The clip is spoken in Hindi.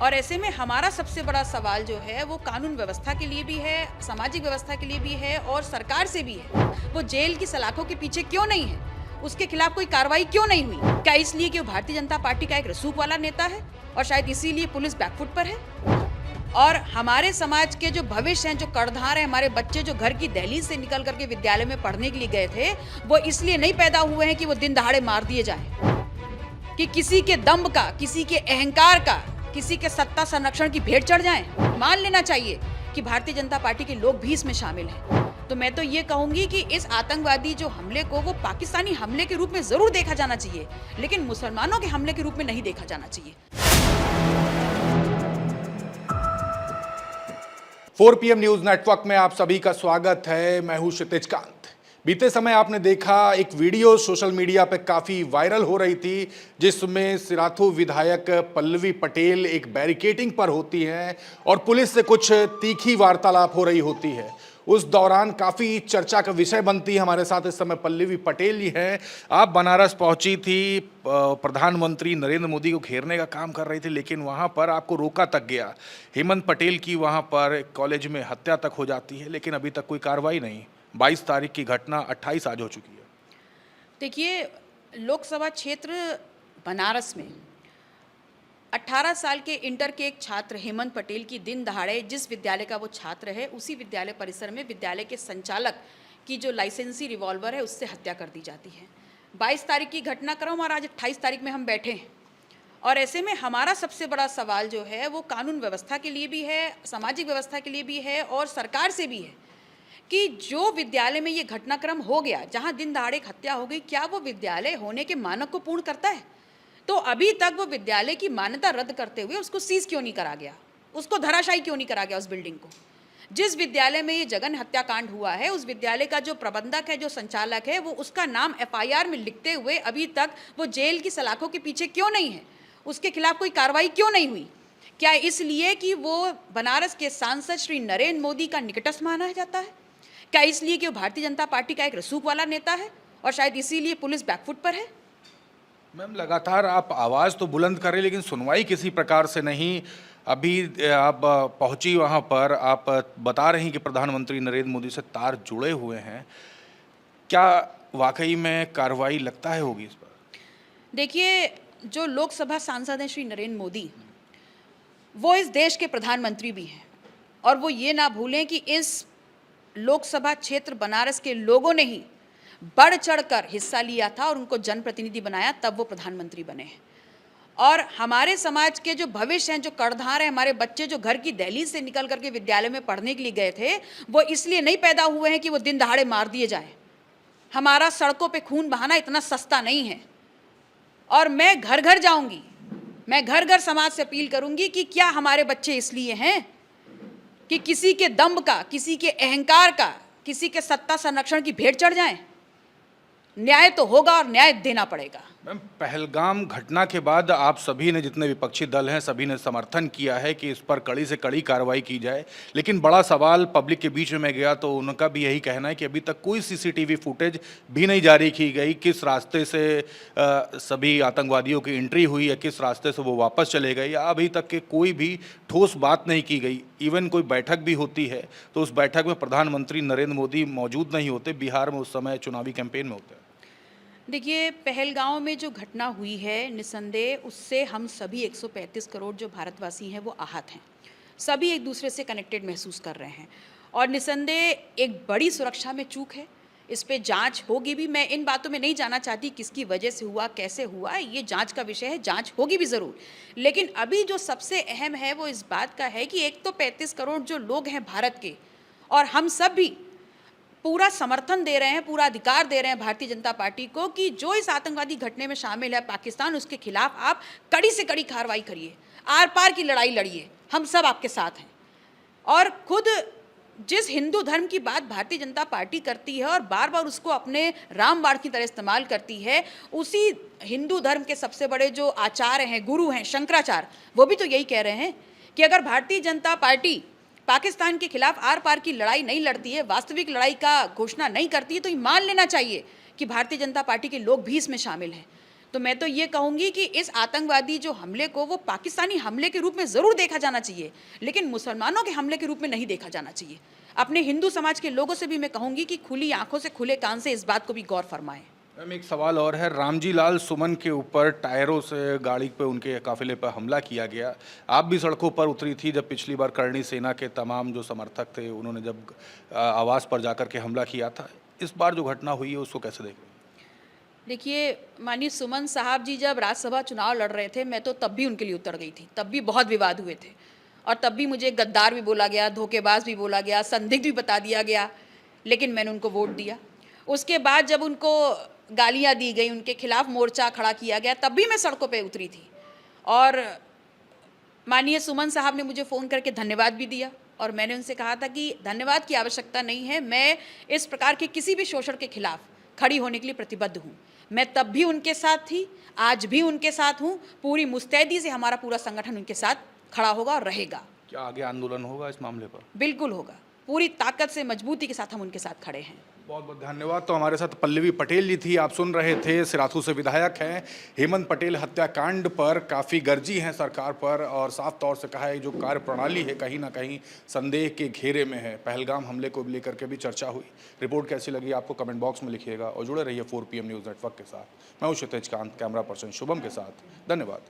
और ऐसे में हमारा सबसे बड़ा सवाल जो है वो कानून व्यवस्था के लिए भी है, सामाजिक व्यवस्था के लिए भी है और सरकार से भी है। वो जेल की सलाखों के पीछे क्यों नहीं है? उसके खिलाफ कोई कार्रवाई क्यों नहीं हुई? क्या इसलिए कि वो भारतीय जनता पार्टी का एक रसूख वाला नेता है और शायद इसीलिए पुलिस बैकफुट पर है? और हमारे समाज के जो भविष्य हैं, जो कर्णधार हैं, हमारे बच्चे जो घर की दहलीज से निकल करके विद्यालय में पढ़ने के लिए गए थे, वो इसलिए नहीं पैदा हुए हैं कि वो दिन दहाड़े मार दिए जाएं। कि किसी के दम्भ का, किसी के अहंकार का, किसी के सत्ता संरक्षण की भेंट चढ़ जाएं। मान लेना चाहिए कि भारतीय जनता पार्टी के लोग भी इसमें शामिल हैं। तो मैं तो ये कहूंगी कि इस आतंकवादी जो हमले को वो पाकिस्तानी हमले के रूप में जरूर देखा जाना चाहिए, लेकिन मुसलमानों के हमले के रूप में नहीं देखा जाना चाहिए। 4 PM न्यूज नेटवर्क में आप सभी का स्वागत है। मैं हूं क्षितिज कांत। बीते समय आपने देखा एक वीडियो सोशल मीडिया पे काफी वायरल हो रही थी, जिसमें सिराथू विधायक पल्लवी पटेल एक बैरिकेडिंग पर होती हैं और पुलिस से कुछ तीखी वार्तालाप हो रही होती है। उस दौरान काफी चर्चा का विषय बनती है। हमारे साथ इस समय पल्लवी पटेल जी हैं। आप बनारस पहुंची थी, प्रधानमंत्री नरेंद्र मोदी को घेरने का काम कर रही थी, लेकिन वहां पर आपको रोका तक गया। हेमंत पटेल की वहां पर कॉलेज में हत्या तक हो जाती है, लेकिन अभी तक कोई कार्रवाई नहीं। 22 तारीख की घटना 28 आज हो चुकी है। देखिए, लोकसभा क्षेत्र बनारस में 18 साल के इंटर के एक छात्र हेमंत पटेल की दिन दहाड़े जिस विद्यालय का वो छात्र है, उसी विद्यालय परिसर में विद्यालय के संचालक की जो लाइसेंसी रिवॉल्वर है उससे हत्या कर दी जाती है। 22 तारीख की घटनाक्रम और आज 28 तारीख में हम बैठे हैं। और ऐसे में हमारा सबसे बड़ा सवाल जो है वो कानून व्यवस्था के लिए भी है, सामाजिक व्यवस्था के लिए भी है और सरकार से भी है कि जो विद्यालय में ये घटनाक्रम हो गया, जहाँ दिन दहाड़े एक हत्या हो गई, क्या वो विद्यालय होने के मानक को पूर्ण करता है? तो अभी तक वो विद्यालय की मान्यता रद्द करते हुए उसको सीज क्यों नहीं करा गया? उसको धराशायी क्यों नहीं करा गया उस बिल्डिंग को? जिस विद्यालय में ये जघन्य हत्याकांड हुआ है, उस विद्यालय का जो प्रबंधक है, जो संचालक है, वो उसका नाम FIR में लिखते हुए अभी तक वो जेल की सलाखों के पीछे क्यों नहीं है? उसके खिलाफ कोई कार्रवाई क्यों नहीं हुई? क्या इसलिए कि वो बनारस के सांसद श्री नरेंद्र मोदी का निकटस्थ माना जाता है? क्या इसलिए कि वो भारतीय जनता पार्टी का एक रसूख वाला नेता है और शायद इसीलिए पुलिस बैकफुट पर है? मैम, लगातार आप आवाज़ तो बुलंद कर रहे हैं, लेकिन सुनवाई किसी प्रकार से नहीं। अभी आप पहुंची वहां पर, आप बता रही हैं कि प्रधानमंत्री नरेंद्र मोदी से तार जुड़े हुए हैं। क्या वाकई में कार्रवाई लगता है होगी इस पर? देखिए, जो लोकसभा सांसद हैं श्री नरेंद्र मोदी, वो इस देश के प्रधानमंत्री भी हैं और वो ये ना भूलें कि इस लोकसभा क्षेत्र बनारस के लोगों ने ही बढ़ चढ़कर हिस्सा लिया था और उनको जनप्रतिनिधि बनाया, तब वो प्रधानमंत्री बने हैं। और हमारे समाज के जो भविष्य हैं, जो कर्णधार हैं, हमारे बच्चे जो घर की दहलीज से निकल करके विद्यालय में पढ़ने के लिए गए थे, वो इसलिए नहीं पैदा हुए हैं कि वो दिन दहाड़े मार दिए जाएं। हमारा सड़कों पे खून बहाना इतना सस्ता नहीं है। और मैं घर घर जाऊंगी, मैं घर घर समाज से अपील करूंगी कि क्या हमारे बच्चे इसलिए हैं कि किसी के दम्भ का, किसी के अहंकार का, किसी के सत्ता संरक्षण की भेंट चढ़ जाएं? न्याय तो होगा और न्याय देना पड़ेगा। मैम, पहलगाम घटना के बाद आप सभी ने, जितने विपक्षी दल हैं, सभी ने समर्थन किया है कि इस पर कड़ी से कड़ी कार्रवाई की जाए, लेकिन बड़ा सवाल पब्लिक के बीच में गया तो उनका भी यही कहना है कि अभी तक कोई CCTV फुटेज भी नहीं जारी की गई। किस रास्ते से सभी आतंकवादियों की एंट्री हुई या किस रास्ते से वो वापस चले गए, या अभी तक के कोई भी ठोस बात नहीं की गई। इवन कोई बैठक भी होती है तो उस बैठक में प्रधानमंत्री नरेंद्र मोदी मौजूद नहीं होते। बिहार में उस समय चुनावी कैंपेन में होते हैं। देखिए, पहलगांव में जो घटना हुई है, निस्संदेह उससे हम सभी 135 करोड़ जो भारतवासी हैं वो आहत हैं। सभी एक दूसरे से कनेक्टेड महसूस कर रहे हैं और निस्संदेह एक बड़ी सुरक्षा में चूक है। इस पे जांच होगी भी। मैं इन बातों में नहीं जाना चाहती किसकी वजह से हुआ, कैसे हुआ, ये जांच का विषय है, जांच होगी भी ज़रूर। लेकिन अभी जो सबसे अहम है वो इस बात का है कि एक तो 35 करोड़ जो लोग हैं भारत के, और हम सब भी पूरा समर्थन दे रहे हैं, पूरा अधिकार दे रहे हैं भारतीय जनता पार्टी को कि जो इस आतंकवादी घटने में शामिल है पाकिस्तान, उसके खिलाफ आप कड़ी से कड़ी कार्रवाई करिए, आर पार की लड़ाई लड़िए, हम सब आपके साथ हैं। और खुद जिस हिंदू धर्म की बात भारतीय जनता पार्टी करती है और बार बार उसको अपने रामबाण की तरह इस्तेमाल करती है, उसी हिंदू धर्म के सबसे बड़े जो आचार्य हैं, गुरु हैं, शंकराचार्य, वो भी तो यही कह रहे हैं कि अगर भारतीय जनता पार्टी पाकिस्तान के खिलाफ आर पार की लड़ाई नहीं लड़ती है, वास्तविक लड़ाई का घोषणा नहीं करती है, तो ये मान लेना चाहिए कि भारतीय जनता पार्टी के लोग भी इसमें शामिल हैं। तो मैं तो ये कहूँगी कि इस आतंकवादी जो हमले को वो पाकिस्तानी हमले के रूप में ज़रूर देखा जाना चाहिए, लेकिन मुसलमानों के हमले के रूप में नहीं देखा जाना चाहिए। अपने हिंदू समाज के लोगों से भी मैं कहूँगी कि खुली आंखों से खुले कान से इस बात को भी गौर फरमाएं। मैम एक सवाल और है, रामजी लाल सुमन के ऊपर टायरों से गाड़ी पे उनके काफिले पर हमला किया गया। आप भी सड़कों पर उतरी थी जब पिछली बार करणी सेना के तमाम जो समर्थक थे उन्होंने जब आवास पर जाकर के हमला किया था। इस बार जो घटना हुई है उसको कैसे देख रहे हैं? देखिए, माननीय सुमन साहब जी जब राज्यसभा चुनाव लड़ रहे थे, मैं तो तब भी उनके लिए उतर गई थी। तब भी बहुत विवाद हुए थे और तब भी मुझे गद्दार भी बोला गया, धोखेबाज भी बोला गया, संदिग्ध भी बता दिया गया, लेकिन मैंने उनको वोट दिया। उसके बाद जब उनको गालियाँ दी गई, उनके खिलाफ मोर्चा खड़ा किया गया, तब भी मैं सड़कों पे उतरी थी और माननीय सुमन साहब ने मुझे फ़ोन करके धन्यवाद भी दिया और मैंने उनसे कहा था कि धन्यवाद की आवश्यकता नहीं है, मैं इस प्रकार के किसी भी शोषण के खिलाफ खड़ी होने के लिए प्रतिबद्ध हूँ। मैं तब भी उनके साथ थी, आज भी उनके साथ हूँ। पूरी मुस्तैदी से हमारा पूरा संगठन उनके साथ खड़ा होगा और रहेगा। क्या आगे आंदोलन होगा इस मामले पर? बिल्कुल होगा, पूरी ताकत से मजबूती के साथ हम उनके साथ खड़े हैं। बहुत बहुत धन्यवाद। तो हमारे साथ पल्लवी पटेल जी थी, आप सुन रहे थे, सिराथू से विधायक हैं। हेमंत पटेल हत्याकांड पर काफ़ी गर्जी हैं सरकार पर और साफ तौर से कहा है जो कार्यप्रणाली है कहीं ना कहीं संदेह के घेरे में है। पहलगाम हमले को लेकर के भी चर्चा हुई। रिपोर्ट कैसी लगी आपको कमेंट बॉक्स में लिखिएगा और जुड़े रहिए 4 PM न्यूज़ नेटवर्क के साथ। मैं हूं क्षितिज कांत, कैमरा पर्सन शुभम के साथ। धन्यवाद।